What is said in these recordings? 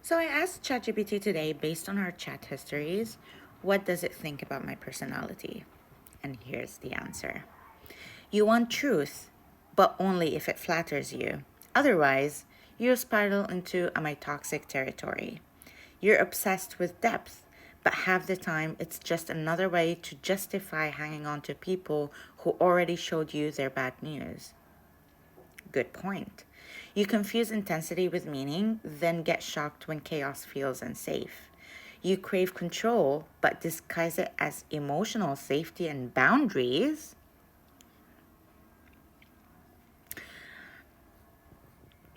So I asked ChatGPT today, based on our chat histories, what does it think about my personality? And here's the answer. You want truth, but only if it flatters you. Otherwise, you'll spiral into am I toxic territory. You're obsessed with depth, but half the time it's just another way to justify hanging on to people who already showed you their bad news. Good point. You confuse intensity with meaning, then get shocked when chaos feels unsafe. You crave control, but disguise it as emotional safety and boundaries.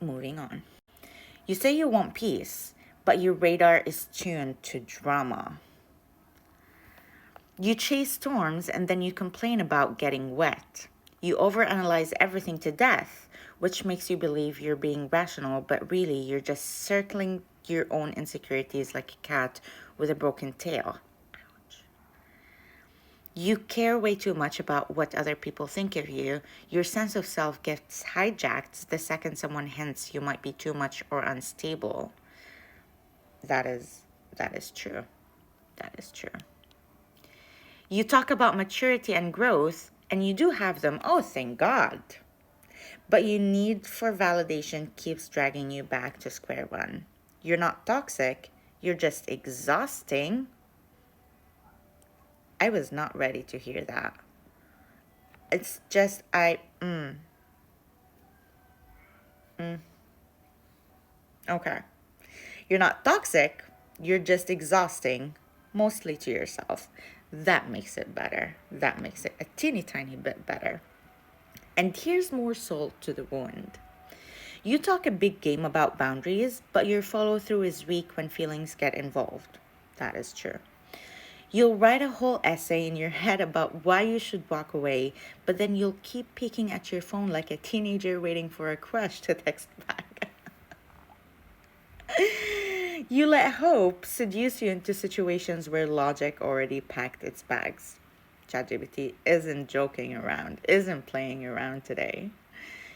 Moving on. You say you want peace, but your radar is tuned to drama. You chase storms and then you complain about getting wet. You overanalyze everything to death, which makes you believe you're being rational, but really you're just circling your own insecurities like a cat with a broken tail. Ouch. You care way too much about what other people think of you. Your sense of self gets hijacked the second someone hints you might be too much or unstable. That is true. That is true. You talk about maturity and growth, and you do have them. Oh, thank God. But your need for validation keeps dragging you back to square one. You're not toxic, you're just exhausting. I was not ready to hear that. It's just, okay. You're not toxic, you're just exhausting, mostly to yourself. That makes it better. That makes it a teeny tiny bit better. And here's more salt to the wound. You talk a big game about boundaries, but your follow through is weak when feelings get involved. That is true. You'll write a whole essay in your head about why you should walk away, but then you'll keep peeking at your phone like a teenager waiting for a crush to text back. You let hope seduce you into situations where logic already packed its bags. ChatGPT isn't joking around, isn't playing around today.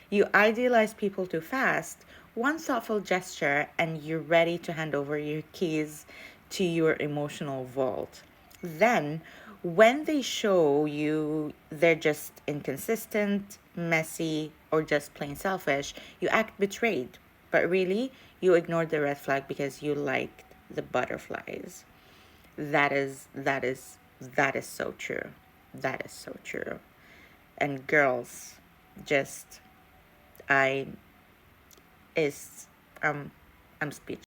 You idealize people too fast. One thoughtful gesture, and you're ready to hand over your keys to your emotional vault. Then, when they show you they're just inconsistent, messy, or just plain selfish, you act betrayed. But really, you ignored the red flag because you liked the butterflies. That is so true. That is so true. And girls, just I is I'm speechless.